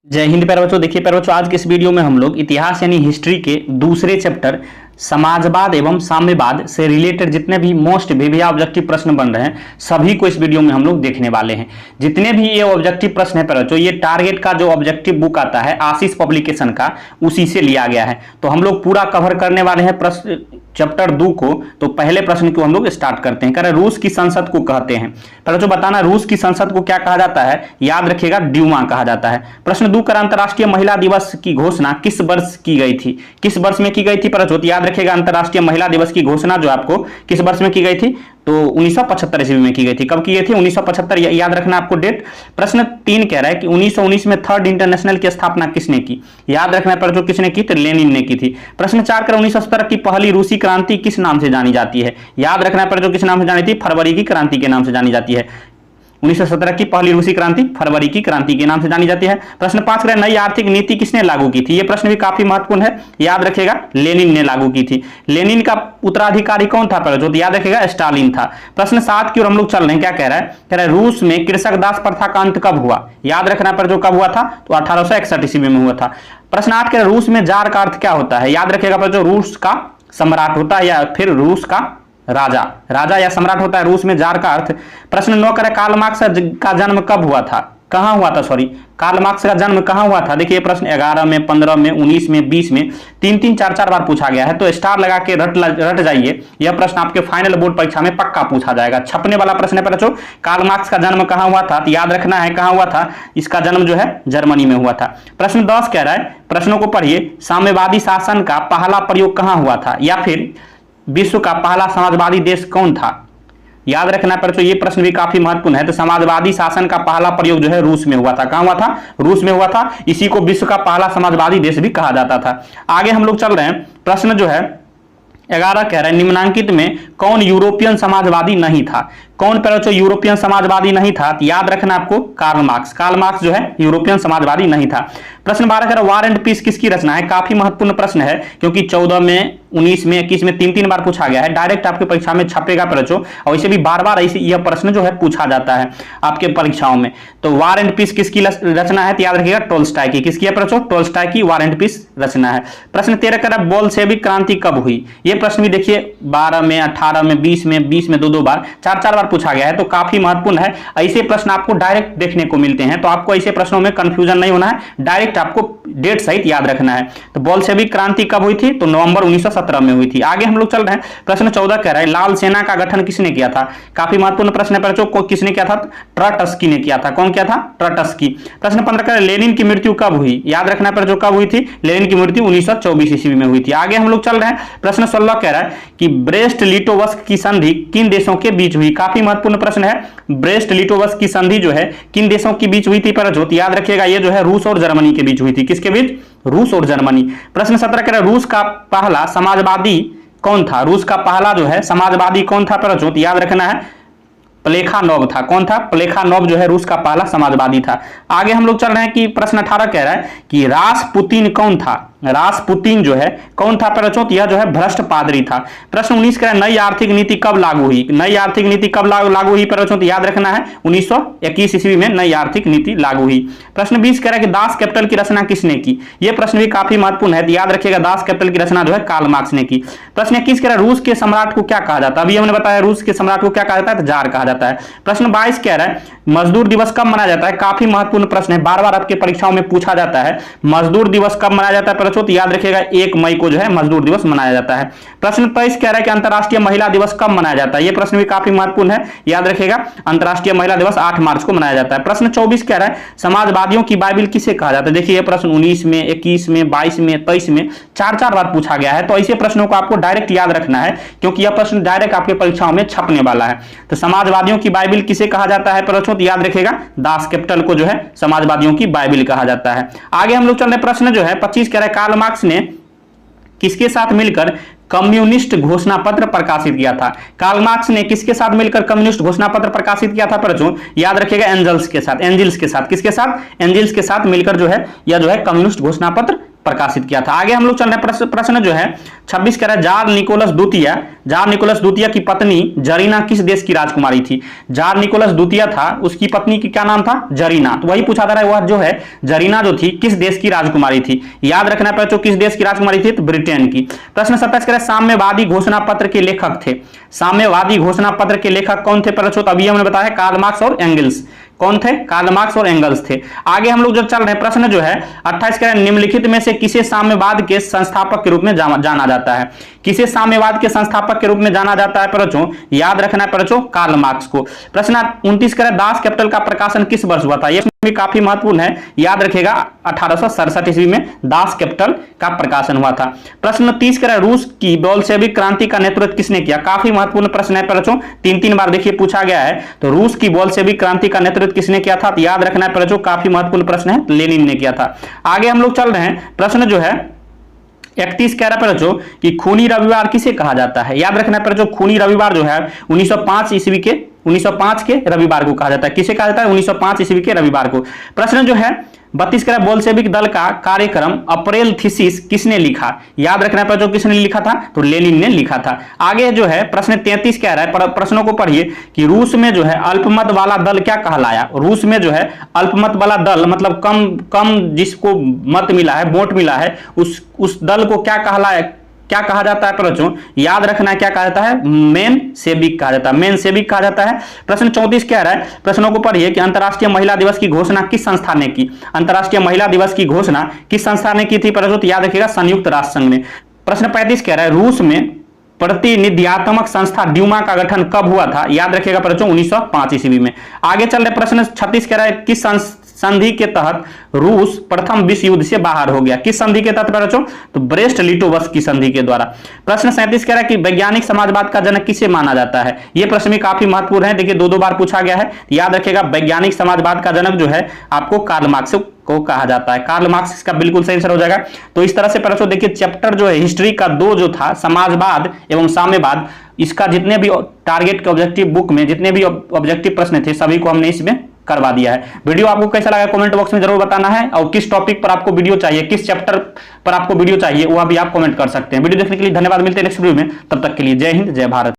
जय हिंद प्यारे बच्चों। देखिए प्यारे बच्चों, आज के इस वीडियो में हम लोग इतिहास यानी हिस्ट्री के दूसरे चैप्टर समाजवाद एवं साम्यवाद से रिलेटेड जितने भी मोस्ट वीवीआई ऑब्जेक्टिव प्रश्न बन रहे हैं सभी को इस वीडियो में हम लोग देखने वाले हैं। जितने भी ये ऑब्जेक्टिव प्रश्न है प्यारे बच्चों, ये टारगेट का जो ऑब्जेक्टिव बुक आता है आशीष पब्लिकेशन का, उसी से लिया गया है। तो हम लोग पूरा कवर करने वाले हैं प्रश्न चैप्टर 2 को। तो पहले प्रश्न को हम लोग स्टार्ट करते हैं। कह रहे रूस की संसद को कहते हैं। पहले जो बताना, रूस की संसद को क्या कहा जाता है, याद रखिएगा ड्यूमा कहा जाता है। प्रश्न 2, अंतर्राष्ट्रीय महिला दिवस की घोषणा किस वर्ष की गई थी? किस वर्ष में की गई थी प्रश्न? याद रखिएगा, अंतर्राष्ट्रीय महिला दिवस की घोषणा जो आपको किस वर्ष में की गई थी? तो 1975 ईस्वी में की गई थी। कब की गई थी? 1975। याद रखना आपको डेट। प्रश्न 3 कह रहा है कि 1919 में थर्ड इंटरनेशनल की स्थापना किसने की? याद रखना पर जो किसने की? तो लेनिन ने की थी। प्रश्न 4 कह रहा है 1917 की पहली रूसी क्रांति किस नाम से जानी जाती है? याद रखना पर जो किस नाम से जानी थी? फरवरी की क्रांति के नाम से जानी जाती है। 1917 की पहली रूसी क्रांति फरवरी की क्रांति के नाम से जानी जाती है। प्रश्न 5 कह रहा है नई आर्थिक नीति किसने लागू की थी? यह प्रश्न भी काफी महत्वपूर्ण है। याद रखिएगा, लेनिन ने लागू की थी। लेनिन का उत्तराधिकारी कौन था? जो याद रखिएगा, स्टालिन था। प्रश्न 7 की ओर हम लोग चल रहे हैं। क्या कह रहा है? कह रहा है रूस में कृषक दास प्रथा का अंत कब हुआ? याद रखना पर जो कब हुआ था? तो 1861 ईस्वी में हुआ था। प्रश्न 8 कह रहा है रूस में जार का अर्थ क्या होता है? याद रखिएगा पर जो रूस का सम्राट होता है या फिर रूस का राजा या सम्राट होता है। रूस में जार का अर्थ। प्रश्न 9 करें कार्ल मार्क्स का जन्म कब हुआ था? कहां हुआ था? कार्ल मार्क्स का जन्म कहां हुआ था? देखिए प्रश्न 11 में, 15 में, 19 में, 20 में 3-3, 4-4 बार पूछा गया है। तो स्टार लगा के रट जाइए। यह प्रश्न आपके फाइनल बोर्ड परीक्षा में पक्का पूछा जाएगा। छपने वाला प्रश्न है बच्चों, कार्ल मार्क्स का जन्म कहां हुआ था? तो याद रखना है कहां हुआ था। इसका जन्म जो है जर्मनी में हुआ था। प्रश्न 10 कह रहा है, प्रश्नों को पढ़िए, साम्यवादी शासन का पहला प्रयोग कहां हुआ था? या फिर विश्व का पहला समाजवादी देश कौन था? याद रखना पर तो ये प्रश्न भी काफी महत्वपूर्ण है। तो समाजवादी शासन का पहला प्रयोग जो है रूस में हुआ था। कहां हुआ था? रूस में हुआ था। इसी को विश्व का पहला समाजवादी देश भी कहा जाता था। आगे हम लोग चल रहे हैं। प्रश्न जो है 11 कह रहे हैं निम्नलिखित में कौन यूरोपियन समाजवादी नहीं था? कौन पर यूरोपियन समाजवादी नहीं था? याद रखना आपको, कार्ल मार्क्स। कार्ल मार्क्स जो है यूरोपियन समाजवादी नहीं था। प्रश्न 12 कह रहा है वार एंड पीस किसकी रचना है? काफी महत्वपूर्ण प्रश्न है क्योंकि 14 में, 19 में, 21 में 3-3 बार पूछा गया है। डायरेक्ट आपके परीक्षा में छपेगा प्रश्न, और इसे भी बार-बार ऐसे यह प्रश्न जो है पूछा जाता है आपके परीक्षाओं में। तो वार एंड पीस किसकी रचना है? तो याद रखिएगा टोल्स्टॉय की। किसकी है प्रश्न? टोल्स्टॉय की वार एंड पीस रचना है। प्रश्न 13 कह रहा है बोल्शेविक क्रांति कब हुई? यह प्रश्न भी देखिए 12 में, 18 में, 20 में, 20 में 2-2 बार, 4-4 बार पूछा गया है। तो काफी महत्वपूर्ण है। ऐसे प्रश्न आपको डायरेक्ट देखने को मिलते हैं, तो आपको ऐसे प्रश्नों में कंफ्यूजन नहीं होना है। डायरेक्ट आपको डेट सहित याद रखना है। तो बोल्शेविक क्रांति कब हुई थी? तो नवंबर 1917 में हुई थी। आगे हम लोग चल रहे हैं। प्रश्न 14 कह रहा है लाल सेना का गठन किसने किया था? काफी महत्वपूर्ण प्रश्न है बच्चों। को किसने किया था? ट्रॉट्स्की ने किया था। कौन किया था? ट्रॉट्स्की। प्रश्न 15 कह रहा है लेनिन की मृत्यु कब हुई? याद रखना पर जो कब हुई थी? लेनिन की मृत्यु 1924 ईस्वी में हुई थी। आगे हम लोग चल रहे हैं। प्रश्न 16 कह रहा है कि ब्रेस्ट लिटोवस्क की संधि किन देशों के बीच हुई? काफी महत्वपूर्ण प्रश्न है। ब्रेस्ट लिटोवस्क की संधि जो है किन देशों के बीच हुई थी पर जो? याद रखिएगा ये जो है रूस और जर्मनी के बीच हुई थी। किसके बीच? रूस और जर्मनी। प्रश्न 17 कह रहा है रूस का पहला समाजवादी कौन था? रूस का पहला जो है समाजवादी कौन था पर जो? याद रखना है प्लेखानोव था। कौन था? प्लेखानोव जो है रूस का पहला समाजवादी था। आगे हम लोग चल रहे हैं कि प्रश्न 18 कह रहा है कि रासपुतिन कौन था? रासपुतिन जो है कौन था पर यह जो है भ्रष्ट पादरी था। प्रश्न 19 कह रहा है नई आर्थिक नीति कब लागू हुई? नई आर्थिक नीति कब लागू हुई पर याद रखना है 1921 ईस्वी में नई आर्थिक नीति लागू हुई। प्रश्न 20 कह रहा है कि दास कैपिटल की रचना किसने की? यह प्रश्न भी काफी महत्वपूर्ण है। याद रखिएगा दास कैपिटल की रचना जो है कार्ल मार्क्स ने की। प्रश्न 21 कह रहा है रूस के सम्राट को क्या कहा जाता है? अभी हमने बताया रूस के सम्राट को क्या कहा जाता है? तो जार कहा जाता है। प्रश्न 22 कह रहा है मजदूर दिवस कब मनाया जाता है? काफी महत्वपूर्ण प्रश्न है, बार बार आपके परीक्षाओं में पूछा जाता है। मजदूर दिवस कब मनाया जाता है पर याद रखिएगा 1 मई को जो है मजदूर दिवस मनाया जाता है। प्रश्न 23 कह रहा है कि अंतर्राष्ट्रीय महिला दिवस कब मनाया जाता है? यह प्रश्न भी काफी महत्वपूर्ण है। याद रखिएगा अंतर्राष्ट्रीय महिला दिवस 8 मार्च को मनाया जाता है। प्रश्न 24 कह रहा है समाजवादियों की बाइबिल किसे कहा जाता है? देखिए यह प्रश्न 19 में, 21 में, 22 में, 23 में 4-4 बार पूछा गया है। तो ऐसे प्रश्नों को आपको डायरेक्ट याद रखना है क्योंकि यह प्रश्न डायरेक्ट आपके परीक्षाओं में छपने वाला है। तो समाजवादियों की बाइबिल किसे कहा जाता है प्रश्न? याद रखिएगा दास कैपिटल को जो है समाजवादियों की बाइबिल कहा जाता है। आगे हम लोग चल रहे प्रश्न जो है 25 कह रहा है कार्ल मार्क्स ने किसके साथ मिलकर कम्युनिस्ट घोषणा पत्र प्रकाशित किया था? कार्ल मार्क्स ने किसके साथ मिलकर कम्युनिस्ट घोषणा पत्र प्रकाशित किया था बच्चों? याद रखिएगा एंजल्स के साथ। एंजिल्स के साथ। किसके साथ? एंजिल्स के साथ मिलकर जो है यह जो है कम्युनिस्ट घोषणा पत्र प्रकाशित किया था। आगे हम लोग चल रहे हैं, प्रश्न जो है 26 कह रहा है जार निकोलस द्वितीय की पत्नी जरीना किस देश की राजकुमारी थी। जार निकोलस द्वितीय था, उसकी पत्नी की क्या नाम था, जरीना। तो वही पूछा जा रहा है, वह जो है जरीना जो थी किस देश की राजकुमारी थी। याद रखना है बच्चों, किस देश की राजकुमारी थी, तो ब्रिटेन की। प्रश्न 27 कह रहा है साम्यवादी घोषणा पत्र के लेखक थे। साम्यवादी घोषणा पत्र के लेखक कौन थे बच्चों, तो अभी हमने बताया कार्ल मार्क्स और एंगल्स। कौन थे, कार्ल मार्क्स और एंगल्स थे। आगे हम लोग जो चल रहे हैं, प्रश्न जो है 28 कह रहे हैं निम्नलिखित में से किसे साम्यवाद के संस्थापक के रूप में जाना जाता है। किसे साम्यवाद के संस्थापक के रूप में जाना जाता है बच्चों, याद रखना है बच्चों, कार्ल मार्क्स को। प्रश्न 29 कह रहे हैं दास कैपिटल का प्रकाशन किस वर्ष हुआ था। यह भी काफी महत्वपूर्ण है, याद रखेगा 1867 ईस्वी में दास कैपिटल का प्रकाशन हुआ था। प्रश्न 30 कह रहा है रूस की बोल्शेविक क्रांति का नेतृत्व किसने किया। काफी महत्वपूर्ण प्रश्न है बच्चों, 3 बार देखिए पूछा गया है। तो रूस की बोल्शेविक क्रांति का नेतृत्व किसने किया था, तो याद रखना है बच्चों, काफी महत्वपूर्ण प्रश्न है, लेनिन ने किया था। आगे हम लोग चल रहे हैं, प्रश्न जो है 31 कह रहा है बच्चों कि खूनी रविवार किसे कहा जाता है। याद रखना है बच्चों, खूनी रविवार जो है 1905 के रविवार को कहा जाता है। किसे कहा जाता है, 1905 ईस्वी के रविवार को। प्रश्न जो है 32 कह रहा है बोल्शेविक दल का कार्यक्रम अप्रैल थीसिस किसने लिखा। याद रखना है बच्चों, किसने लिखा था, तो लेनिन ने लिखा था। आगे जो है प्रश्न 33 कह रहा है, प्रश्नों को पढ़िए कि रूस में जो है अल्पमत वाला दल क्या कहलाया। रूस में जो है अल्पमत वाला दल मतलब कम जिसको मत मिला है, वोट मिला है, उस दल को क्या कहलाया, क्या कहा जाता है बच्चों, याद रखना है क्या कहा जाता है, मेन सेविक कहा जाता है, मेन सेविक कहा जाता है। प्रश्न 34 कह रहा है, प्रश्नों को पढ़िए कि अंतर्राष्ट्रीय महिला दिवस की घोषणा किस संस्था ने की। अंतर्राष्ट्रीय महिला दिवस की घोषणा किस संस्था ने की थी बच्चों, तो याद रखिएगा संयुक्त राष्ट्र संघ ने। प्रश्न 35 कह रहा है रूस में प्रतिनिधियात्मक संस्था ड्यूमा का गठन कब हुआ था। याद रखिएगा बच्चों 1905 ईस्वी में। आगे चल रहे प्रश्न 36 कह रहा है किस संधि के तहत रूस प्रथम विश्व युद्ध से बाहर हो गया। किस संधि के तहत बच्चों, तो ब्रेस्ट लिटोवस्क की संधि के द्वारा। प्रश्न 37 कह रहा है कि वैज्ञानिक समाजवाद का जनक किसे माना जाता है। यह प्रश्न भी काफी महत्वपूर्ण है, देखिए 2 बार पूछा गया है। याद रखिएगा वैज्ञानिक समाजवाद का जनक जो है आपको कार्ल मार्क्स को कहा जाता है। कार्ल मार्क्स इसका बिल्कुल सही आंसर हो जाएगा। तो इस तरह से बच्चों देखिए चैप्टर जो है हिस्ट्री का 2 जो था समाजवाद एवं साम्यवाद, इसका जितने भी टारगेट के ऑब्जेक्टिव बुक में जितने भी ऑब्जेक्टिव प्रश्न थे सभी को हमने इसमें करवा दिया है। वीडियो आपको कैसा लगा कमेंट बॉक्स में जरूर बताना है, और किस टॉपिक पर आपको वीडियो चाहिए, किस चैप्टर पर आपको वीडियो चाहिए, वह भी आप कमेंट कर सकते हैं। वीडियो देखने के लिए धन्यवाद, मिलते हैं नेक्स्ट वीडियो में, तब तक के लिए जय हिंद जय भारत।